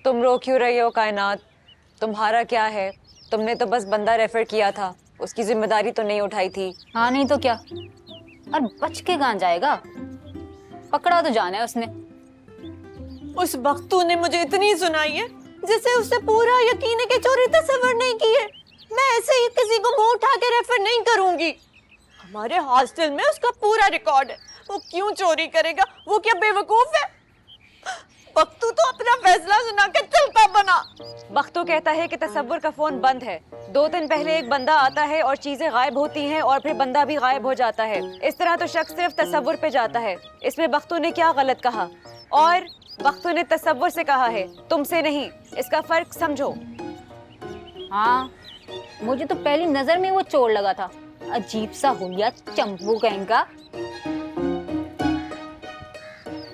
तुम रो क्यों रही हो कायनात? तुम्हारा क्या है? तुमने तो बस बंदा रेफर किया था, उसकी जिम्मेदारी तो नहीं उठाई थी। हाँ नहीं तो क्या, और बच के कहाँ जाएगा, पकड़ा तो जाना है उसने। उस बख्तू ने मुझे इतनी सुनाई है जिसे उससे पूरा यकीन है कि चोरी तस्वर नहीं की है। मैं ऐसे ही किसी को मुंह उठा के रेफर नहीं करूंगी। हमारे हॉस्टल में उसका पूरा रिकॉर्ड है, वो क्यों चोरी करेगा? वो क्या बेवकूफ है? बख्तू तो अपना फैसला सुना के चलता बना। बख्तू कहता है कि तसव्वुर का फोन बंद है। 2 दिन पहले एक बंदा आता है और चीजें गायब होती हैं और फिर बंदा भी गायब हो जाता है। इस तरह तो शक सिर्फ तसव्वुर पे जाता है। इसमें बख्तू ने क्या गलत कहा? और बख्तू ने तसव्वुर से कहा है, तुमसे नहीं। इसका फर्क समझो। हाँ मुझे तो पहली नजर में वो चोर लगा था, अजीब सा हुलिया चंपू कहीं का,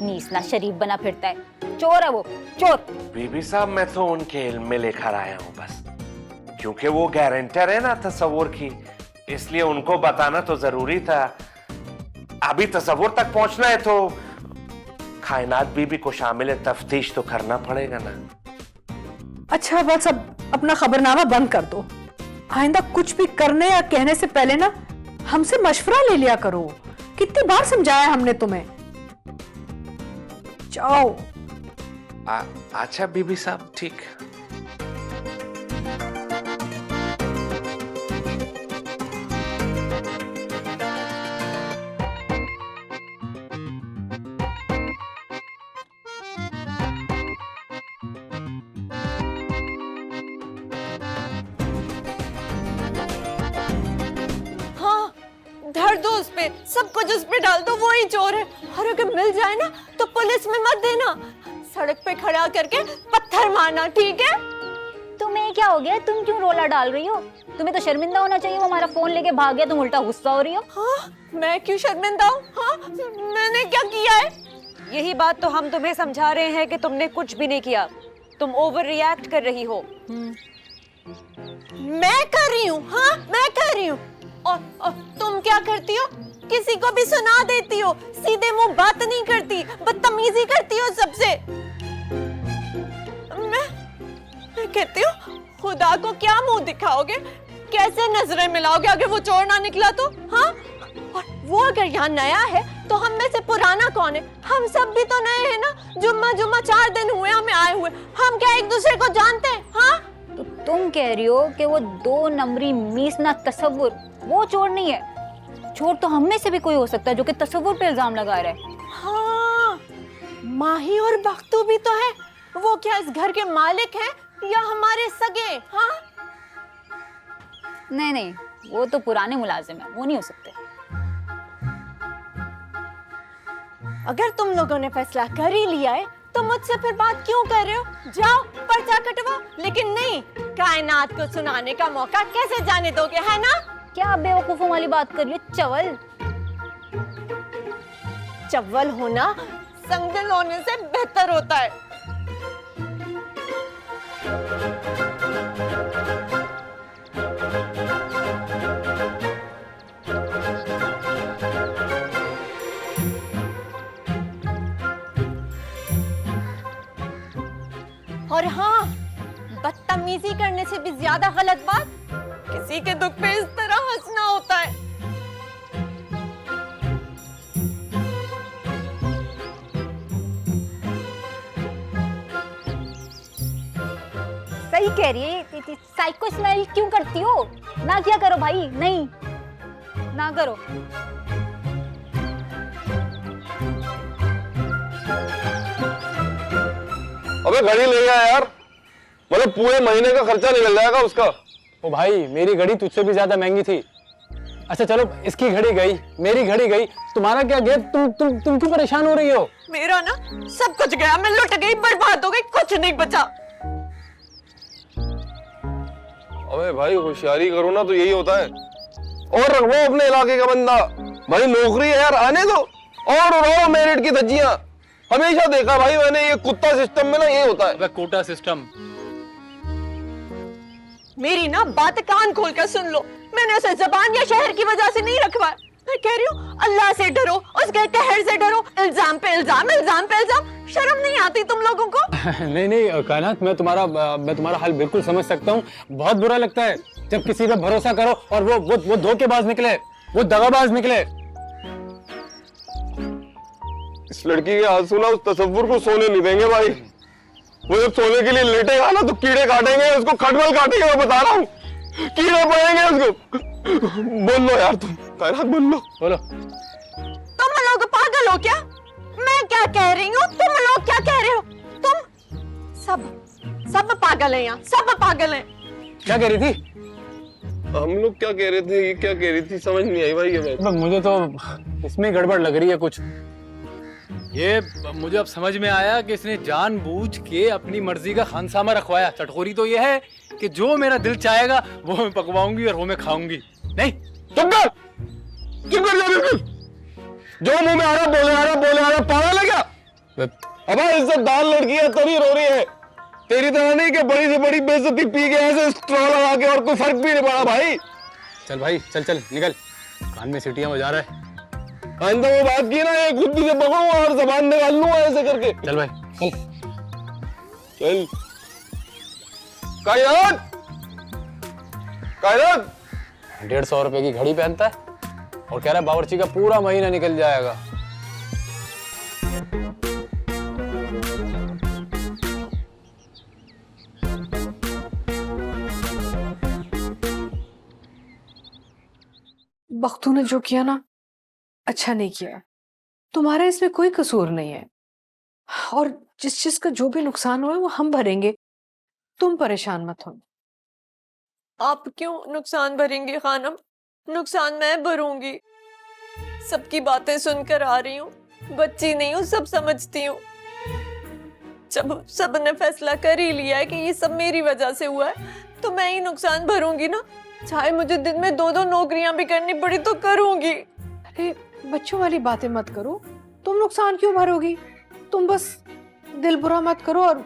नीसना शरीफ बना फिरता है। चोर है वो, चोर। बीबी साहब मैं तो उनके इल्म में लेकर आया हूँ बस, क्योंकि वो गारंटर है ना तसव्वुर की, इसलिए उनको बताना तो जरूरी था। अभी तसव्वुर तक पहुंचना है तो कायनात बीबी को शामिल तफ्तीश तो करना पड़ेगा ना। अच्छा बस अब अपना खबरनामा बंद कर दो। आइंदा कुछ भी करने या कहने से पहले ना हमसे मशवरा ले लिया करो। कितनी बार समझाया हमने तुम्हें। जाओ। अच्छा बीबी साहब ठीक। हाँ, धर दो उस पे, सब कुछ उस पे डाल दो, वो ही चोर है। और अगर मिल जाए ना तो पुलिस में मत देना, सड़क पे खड़ा करके पत्थर मारना, ठीक है? तुम्हें क्या हो गया, तुम क्यों रोला डाल रही हो? तुम्हें तो शर्मिंदा होना चाहिए, वो हमारा फोन लेके भाग गया, तुम उल्टा गुस्सा हो रही हो। हाँ, मैं क्यों शर्मिंदा हूँ? हाँ, मैंने क्या किया है? यही बात तो हम तुम्हें समझा रहे हैं कि तुमने कुछ भी नहीं किया। तुम ओवर रिएक्ट कर रही हो। मैं कर रही हूँ? हाँ, मैं कर रही हूँ। और तुम क्या करती हो? किसी को भी सुना देती हो, सीधे मुंह बात नहीं करती, बदतमीजी करती हो सबसे। मैं कहती हूँ, खुदा को क्या मुंह दिखाओगे? कैसे नजरें मिलाओगे अगर वो चोर ना निकला तो? हाँ, और वो अगर यहाँ नया है तो हम में से पुराना कौन है? हम सब भी तो नए हैं ना। जुम्मा 4 दिन हुए हमें आए हुए, हम क्या एक दूसरे को जानते हैं? हाँ, तो तुम कह रही हो कि वो 2 नंबरी मीसना तसव्वुर वो चोर नहीं है? चोर तो हम में से भी कोई हो सकता है जो कि तसव्वुर पे इल्जाम लगा रहा है। हाँ, माही और बख्तू भी तो है। वो क्या इस घर के मालिक हैं या हमारे सगे? हाँ, नहीं, वो तो पुराने मुलाजिम है, वो नहीं हो सकते। अगर तुम लोगों ने फैसला कर ही लिया है तो मुझसे फिर बात क्यों कर रहे हो? जाओ पर्चा कटवाओ, लेकिन नहीं, कायनात को सुनाने का मौका कैसे जाने दोगे, है ना? क्या बेवकूफों वाली बात कर रही हो? चवल चव्वल होना संगदिल होने से बेहतर होता है। और हाँ, बदतमीजी करने से भी ज्यादा गलत बात किसी के दुख पे इस तरह हंसना होता है। सही कह रही है, साइको स्माइल क्यों करती हो? ना क्या करो भाई, नहीं ना करो। अबे घड़ी ले गया यार, मतलब पूरे महीने का खर्चा निकल जाएगा उसका। ओ भाई, मेरी घड़ी तुझसे भी ज्यादा महंगी थी। अच्छा चलो, इसकी घड़ी गई, मेरी घड़ी गई, तुम्हारा क्या गया? तुम क्यों परेशान हो रही हो? मेरा ना सब कुछ गया, मैं लुट गई, बर्बाद हो गई, कुछ नहीं बचा। अबे भाई होशियारी करो ना तो यही होता है। और रखो अपने इलाके का बंदा, भाई नौकरी है यार, आने दो और उड़ाओ मेरिट की धज्जियां। हमेशा देखा भाई मैंने, ये कुत्ता सिस्टम में ना ये होता है। Quota system. मेरी ना बात कान खोल कर सुन लो, मैंने उसे जबान या शहर की वजह से नहीं रखवाया, मैं कह रही हूँ अल्लाह से डरो, उसके कहर से डरो। इल्जाम पे इल्जाम, इल्जाम पे इल्जाम। शर्म नहीं आती तुम लोगों को? नहीं नहीं कायनात, मैं तुम्हारा हाल बिल्कुल समझ सकता हूँ। बहुत बुरा लगता है जब किसी पे भरोसा करो और वो धोखेबाज निकले, वो दगाबाज निकले। इस लड़की के हाथ सुना, उस तसव्वुर को सोने नहीं देंगे भाई। वो जब सोने के लिए लेटेगा ना तो कीड़े काटेंगे, उसको खटमल काटेंगे, मैं बता रहा हूँ, कीड़े पड़ेंगे उसको। बोल लो यार तुम, कायनात बोल लो। बोलो। तुम लोग पागल हो क्या? मैं क्या कह रही हूँ, तुम लोग क्या कह रहे हो? तुम सब पागल हैं यहाँ, सब पागल हैं। क्या कह रही थी? हम लोग क्या कह रहे थे, ये क्या कह रही थी, समझ नहीं आई भाई ये बात। मुझे तो इसमें गड़बड़ लग रही है कुछ। ये मुझे अब समझ में आया कि इसने जानबूझ के अपनी मर्जी का खानसामा रखवाया। चटखोरी तो ये है कि जो मेरा दिल चाहेगा वो मैं पकवाऊंगी और वो मैं खाऊंगी। नहीं, चुप कर जा बिल्कुल। जो मुंह में आ रहा बोले आ रहा, पागल है क्या? अब इज्जतदार लड़की है तभी रो रही है। तेरी तरह नहीं कि बड़ी से बड़ी बेइज्जती पी के ऐसे स्ट्रॉ लगा के, और कोई फर्क भी नहीं पड़ा भाई। चल भाई, चल निकल, कान में सीटियां बजा रहा है। आइंदा वो बात की ना, एक खुद्दी से पकड़ूंगा और जबान निकाल लूंगा ऐसे करके। चल भाई चल। कायनात 150 रुपए की घड़ी पहनता है और कह रहा है बावर्ची का पूरा महीना निकल जाएगा। बख्तू ने जो किया ना, अच्छा नहीं किया। तुम्हारा इसमें कोई कसूर नहीं है, और जिस चीज का जो भी नुकसान हुआ वो हम भरेंगे, तुम परेशान मत हो। आप क्यों नुकसान भरेंगे खानम? नुकसान मैं भरूंगी। सबकी बातें सुनकर आ रही हूँ, बच्ची नहीं हूँ, सब समझती हूँ। जब सबने फैसला कर ही लिया है कि ये सब मेरी वजह से हुआ है, तो मैं ही नुकसान भरूंगी ना। चाहे मुझे दिन में 2-2 नौकरियां भी करनी पड़ी तो करूंगी। अरे बच्चों वाली बातें मत करो, तुम नुकसान क्यों भरोगी? तुम बस दिल बुरा मत करो और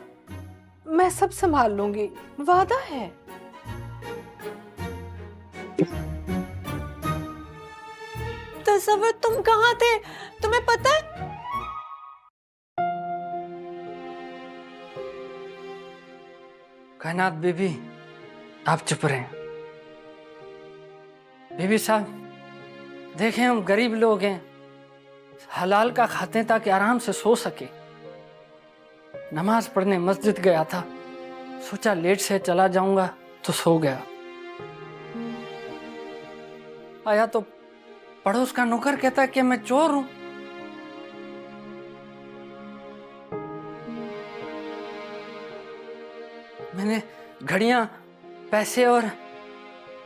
मैं सब संभाल लूंगी, वादा है। तसव्वुर तुम कहाँ थे? तुम्हें पता है? कायनात बीबी, आप चुप रहें। बीबी साहब देखें, हम गरीब लोग हैं, हलाल का खाते हैं ताकि आराम से सो सके। नमाज पढ़ने मस्जिद गया था, सोचा लेट से चला जाऊंगा तो सो गया। आया तो पड़ोस का नौकर कहता है कि मैं चोर हूं। मैंने घड़ियां, पैसे और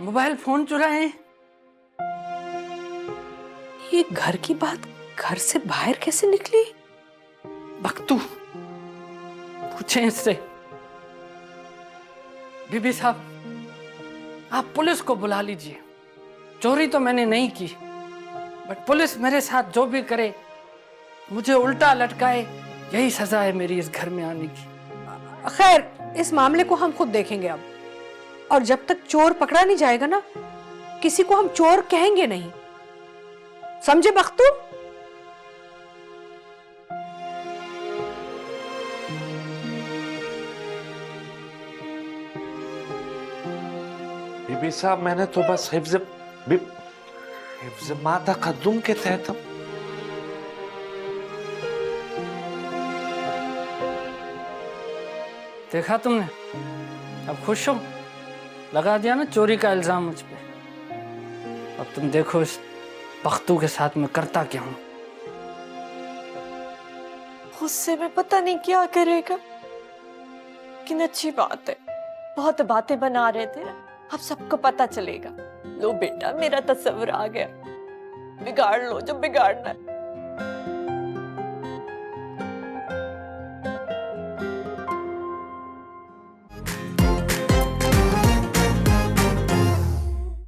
मोबाइल फोन चुराए। ये घर की बात घर से बाहर कैसे निकली? बख्तू, पूछें इससे। बीबी साहब, आप पुलिस को बुला लीजिए। चोरी तो मैंने नहीं की, बट पुलिस मेरे साथ जो भी करे, मुझे उल्टा लटकाए, यही सजा है मेरी इस घर में आने की। खैर, इस मामले को हम खुद देखेंगे अब, और जब तक चोर पकड़ा नहीं जाएगा ना, किसी को हम चोर कहेंगे नहीं, समझे बख्तू? बीबी साहब, मैंने तो बस हिफ्ज़ मा तक़द्दुम के तहत। देखा तुमने, अब खुश हो? लगा दिया ना चोरी का इल्जाम मुझ पे। अब तुम देखो इस बख्तू के साथ मैं करता क्या हूं। गुस्से में पता नहीं क्या करेगा, लेकिन अच्छी बात है, बहुत बातें बना रहे थे, अब सबको पता चलेगा। लो बेटा, मेरा तस्वीर आ गया, बिगाड़ लो जो बिगाड़ना है।